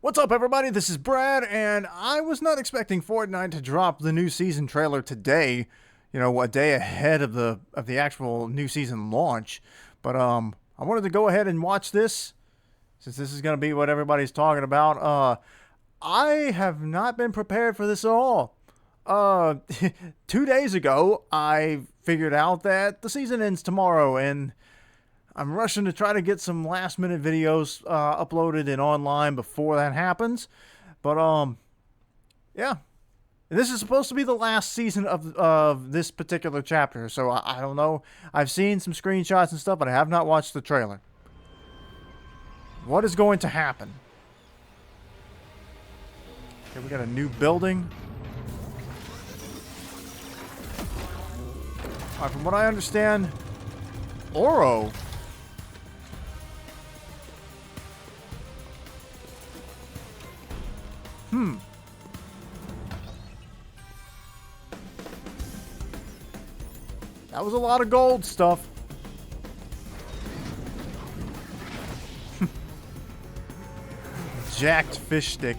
What's up, everybody? This is Brad, and I was not expecting Fortnite to drop the new season trailer today. You know, a day ahead of the actual new season launch. But I wanted to go ahead and watch this since this is going to be what everybody's talking about. I have not been prepared for this at all. 2 days ago, I figured out that the season ends tomorrow, and I'm rushing to try to get some last minute videos uploaded and online before that happens. But yeah, this is supposed to be the last season of this particular chapter. So I don't know. I've seen some screenshots and stuff, but I have not watched the trailer. What is going to happen? Okay, we got a new building. All right, from what I understand, Oro. That was a lot of gold stuff. Jacked fish stick.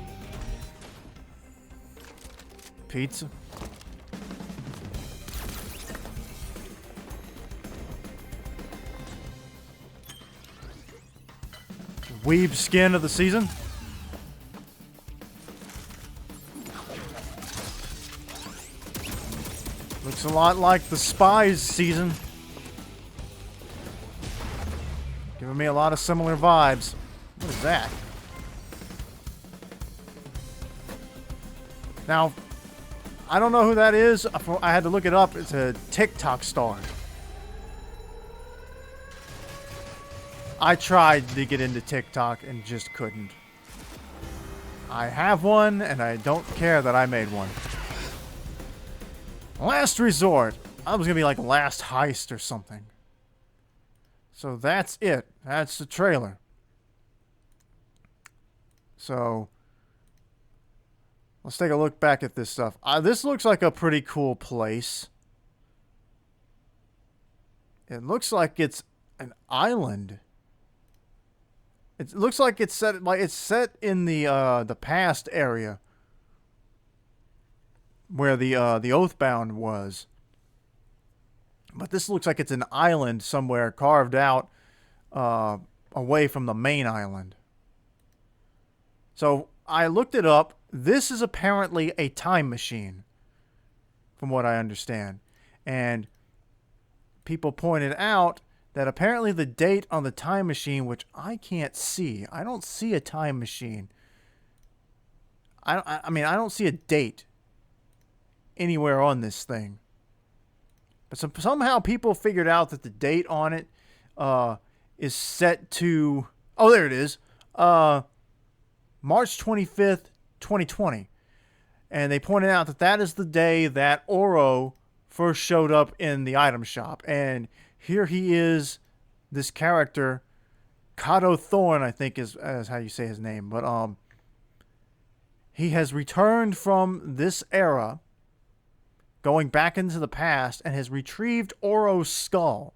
Pizza. Weeb skin of the season. Looks a lot like the Spies season. Giving me a lot of similar vibes. What is that? Now, I don't know who that is. I had to look it up. It's a TikTok star. I tried to get into TikTok and just couldn't. I have one, and I don't care that I made one. Last resort. I was gonna be like last heist or something. So that's it. That's the trailer. So let's take a look back at this stuff. This looks like a pretty cool place. It looks like it's an island. It looks like it's set in the past area where the Oathbound was. But this looks like it's an island somewhere carved out away from the main island. So I looked it up. This is apparently a time machine, from what I understand. And people pointed out that apparently the date on the time machine, which I can't see. I don't see a time machine. I mean, I don't see a date anywhere on this thing. But somehow people figured out that the date on it is set to... Oh, there it is. March 25th, 2020. And they pointed out that that is the day that Oro first showed up in the item shop. And here he is, this character, Kato Thorn, I think is how you say his name. But he has returned from this era, going back into the past, and has retrieved Oro's skull.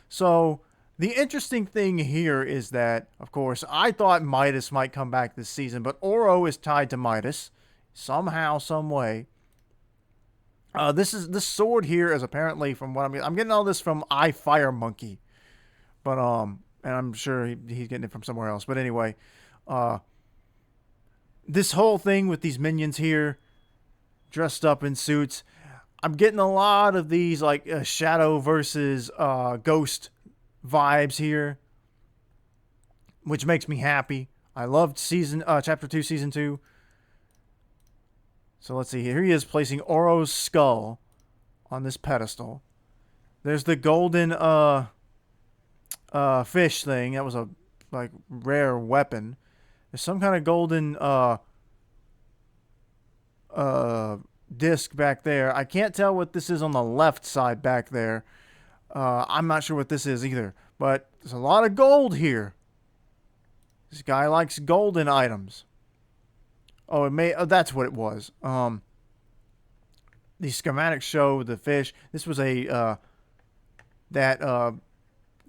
So the interesting thing here is that, of course, I thought Midas might come back this season, but Oro is tied to Midas somehow, some way. This sword here is apparently, from what I'm getting all this from Fire Monkey, but and I'm sure he's getting it from somewhere else. But anyway, this whole thing with these minions here, dressed up in suits, I'm getting a lot of these like Shadow versus Ghost vibes here, which makes me happy. I loved chapter 2, season 2. So let's see. Here he is placing Oro's skull on this pedestal. There's the golden fish thing. That was a like rare weapon. There's some kind of golden disc back there. I can't tell what this is on the left side back there. I'm not sure what this is either. But there's a lot of gold here. This guy likes golden items. Oh, that's what it was. The schematics show the fish. This was that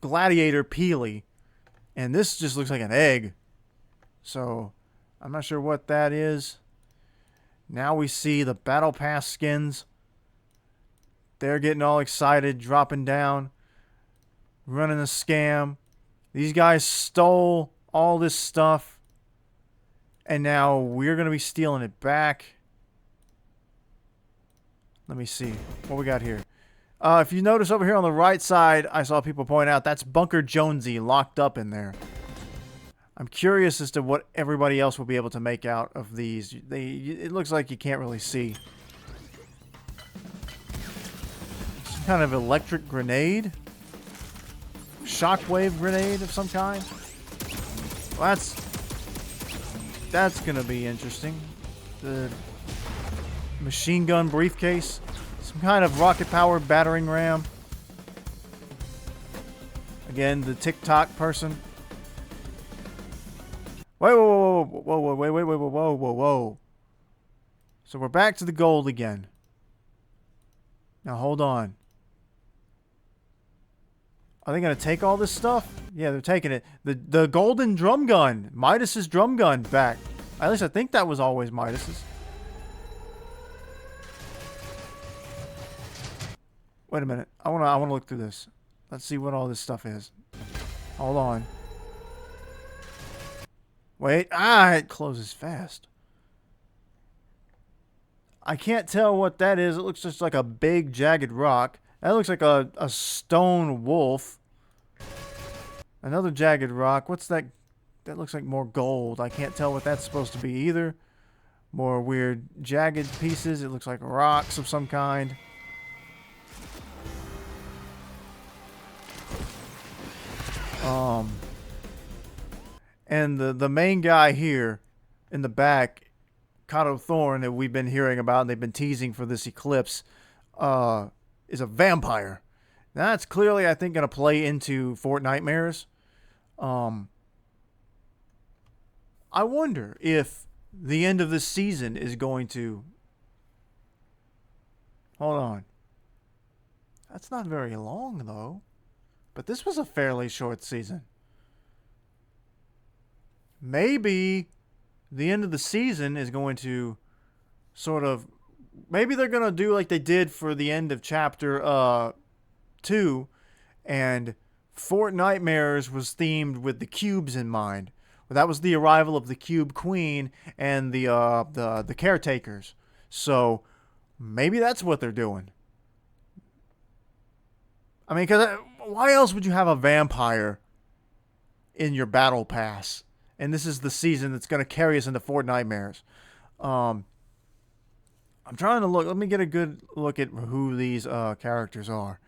gladiator Peely, and this just looks like an egg. So I'm not sure what that is. Now we see the Battle Pass skins. They're getting all excited, dropping down, running a scam. These guys stole all this stuff, and now we're going to be stealing it back. Let me see what we got here. If you notice over here on the right side, I saw people point out that's Bunker Jonesy locked up in there. I'm curious as to what everybody else will be able to make out of these. It looks like you can't really see. Some kind of electric grenade? Shockwave grenade of some kind? Well, that's gonna be interesting. The machine gun briefcase. Some kind of rocket-powered battering ram. Again, the TikTok person. Wait, whoa, whoa, whoa, whoa, wait, wait, wait, whoa, whoa, whoa, whoa. So we're back to the gold again. Now hold on. Are they gonna take all this stuff? Yeah, they're taking it. The golden drum gun, Midas's drum gun, back. At least I think that was always Midas's. Wait a minute. I wanna look through this. Let's see what all this stuff is. Hold on. Wait. Ah, it closes fast. I can't tell what that is. It looks just like a big jagged rock. That looks like a stone wolf. Another jagged rock. What's that? That looks like more gold. I can't tell what that's supposed to be either. More weird jagged pieces. It looks like rocks of some kind. And the main guy here in the back, Kato Thorn, that we've been hearing about and they've been teasing for this eclipse, is a vampire. Now, that's clearly, I think, going to play into Fortnitemares. I wonder if the end of this season is going to... Hold on. That's not very long, though. But this was a fairly short season. Maybe the end of the season is going to sort of... Maybe they're going to do like they did for the end of chapter 2. And Fortnitemares was themed with the cubes in mind. Well, that was the arrival of the Cube Queen and the caretakers. So maybe that's what they're doing. I mean, because why else would you have a vampire in your battle pass? And this is the season that's going to carry us into Fortnitemares. I'm trying to look. Let me get a good look at who these characters are.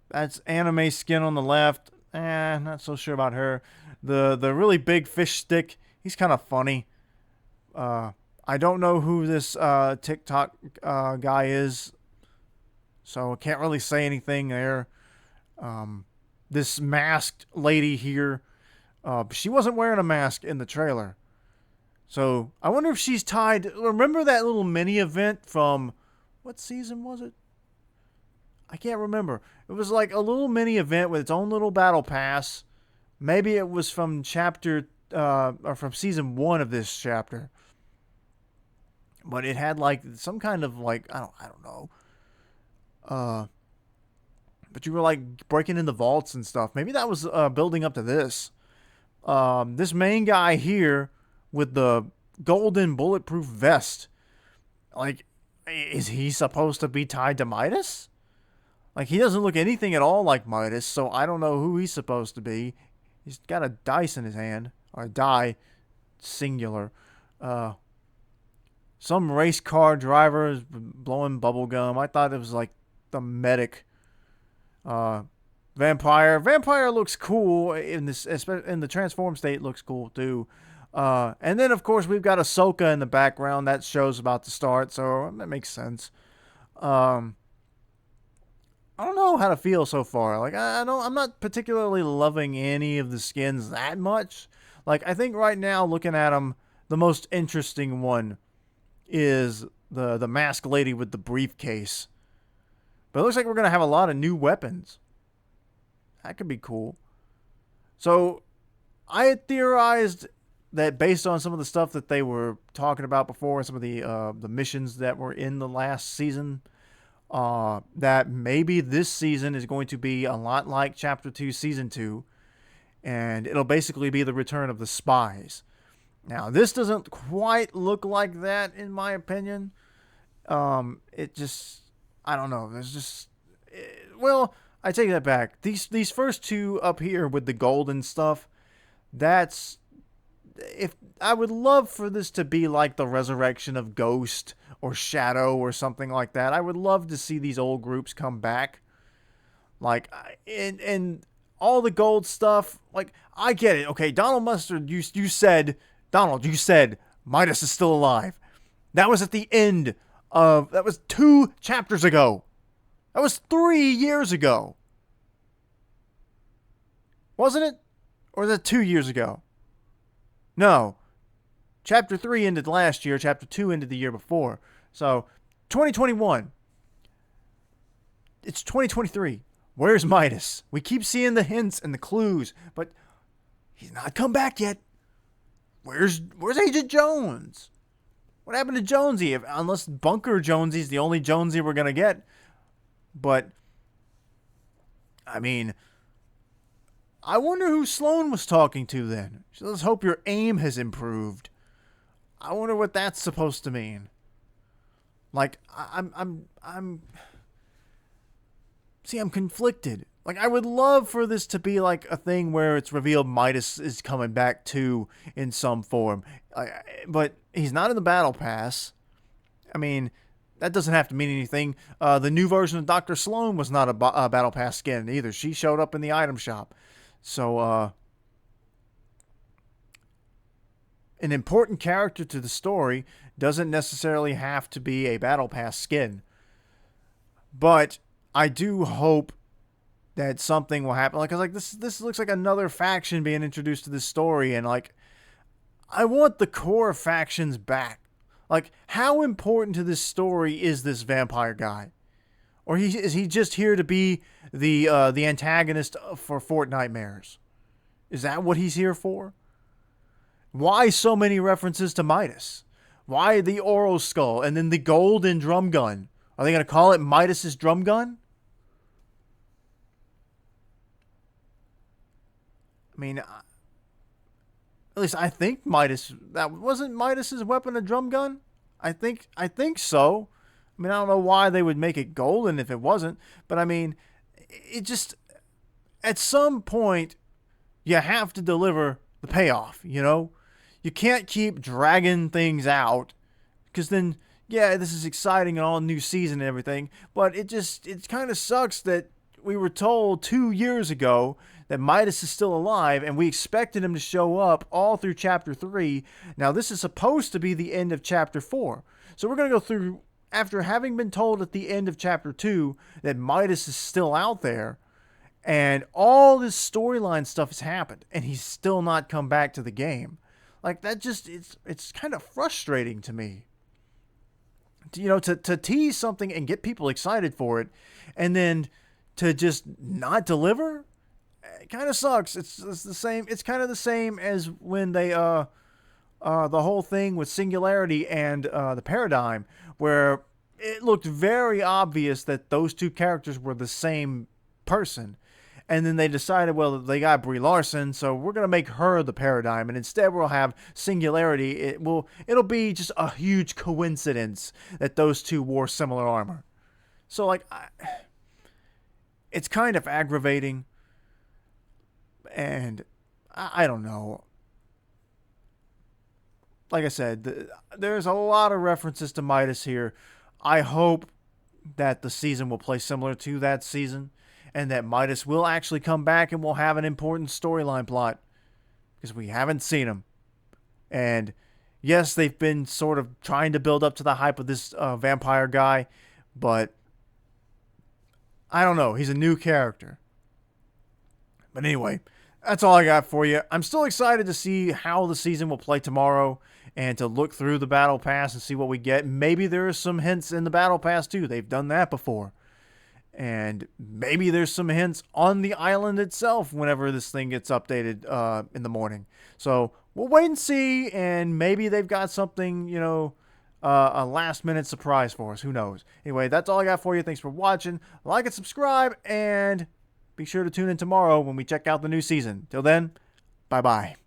That's anime skin on the left. Not so sure about her. The really big fish stick. He's kind of funny. I don't know who this TikTok guy is, so I can't really say anything there. This masked lady here. She wasn't wearing a mask in the trailer. So, I wonder if she's tied... Remember that little mini event from... What season was it? I can't remember. It was like a little mini event with its own little battle pass. Maybe it was from chapter... or from season 1 of this chapter. But it had like some kind of like... I don't know. But you were like breaking into vaults and stuff. Maybe that was building up to this. This main guy here with the golden bulletproof vest, like, is he supposed to be tied to Midas? Like, he doesn't look anything at all like Midas, so I don't know who he's supposed to be. He's got a dice in his hand, or a die, singular. Some race car driver is blowing bubble gum. I thought it was like the medic. Vampire looks cool in this, in the transform state. Looks cool too. And then of course we've got Ahsoka in the background. That show's about to start, so that makes sense. I don't know how to feel so far. Like I'm not particularly loving any of the skins that much. Like I think right now, looking at them, the most interesting one is the masked lady with the briefcase. But it looks like we're gonna have a lot of new weapons. That could be cool. So, I had theorized that based on some of the stuff that they were talking about before, some of the missions that were in the last season, that maybe this season is going to be a lot like Chapter 2, Season 2, and it'll basically be the return of the spies. Now, this doesn't quite look like that, in my opinion. It just, I don't know. There's just, well, I take that back. These first two up here with the golden stuff, that's, if I would love for this to be like the resurrection of Ghost or Shadow or something like that. I would love to see these old groups come back. Like, and all the gold stuff, like, I get it. Okay, Donald Mustard, you said, Donald, you said Midas is still alive. That was at the end of, that was 2 chapters ago. That was 3 years ago. Wasn't it? Or was that 2 years ago? No. Chapter 3 ended last year. Chapter 2 ended the year before. So, 2021. It's 2023. Where's Midas? We keep seeing the hints and the clues, but he's not come back yet. Where's Agent Jones? What happened to Jonesy? Unless Bunker Jonesy's the only Jonesy we're going to get. But, I mean, I wonder who Sloan was talking to then. So let's hope your aim has improved. I wonder what that's supposed to mean. Like, I'm conflicted. Like, I would love for this to be like a thing where it's revealed Midas is coming back too in some form. But he's not in the Battle Pass. I mean, that doesn't have to mean anything. The new version of Dr. Sloan was not a Battle Pass skin either. She showed up in the item shop. So, an important character to the story doesn't necessarily have to be a Battle Pass skin. But I do hope that something will happen. Like, this looks like another faction being introduced to this story, and like, I want the core factions back. Like, how important to this story is this vampire guy? Or is he just here to be the antagonist for Fortnite? Is that what he's here for? Why so many references to Midas? Why the Oral Skull and then the golden drum gun? Are they going to call it Midas's drum gun? I mean, at least I think Midas, that wasn't Midas's weapon a drum gun? I think so. I mean, I don't know why they would make it golden if it wasn't, but I mean, it just, at some point, you have to deliver the payoff, you know? You can't keep dragging things out, because then, yeah, this is exciting and all new season and everything, but it kind of sucks that we were told 2 years ago that Midas is still alive, and we expected him to show up all through Chapter 3. Now, this is supposed to be the end of Chapter 4. So we're going to go through, after having been told at the end of Chapter 2 that Midas is still out there, and all this storyline stuff has happened, and he's still not come back to the game. Like, that just, it's kind of frustrating to me. You know, to tease something and get people excited for it, and then to just not deliver, it kind of sucks. It's the same. It's kind of the same as when they the whole thing with Singularity and the Paradigm, where it looked very obvious that those two characters were the same person, and then they decided, well, they got Brie Larson, so we're gonna make her the Paradigm, and instead we'll have Singularity. It'll be just a huge coincidence that those two wore similar armor. So like, it's kind of aggravating. And I don't know. Like I said, there's a lot of references to Midas here. I hope that the season will play similar to that season, and that Midas will actually come back and will have an important storyline plot, because we haven't seen him. And yes, they've been sort of trying to build up to the hype of this vampire guy, but I don't know. He's a new character. But anyway, that's all I got for you. I'm still excited to see how the season will play tomorrow, and to look through the Battle Pass and see what we get. Maybe there are some hints in the Battle Pass too. They've done that before. And maybe there's some hints on the island itself whenever this thing gets updated in the morning. So we'll wait and see, and maybe they've got something, a last minute surprise for us. Who knows? Anyway, that's all I got for you. Thanks for watching. Like and subscribe, and be sure to tune in tomorrow when we check out the new season. Till then, bye bye.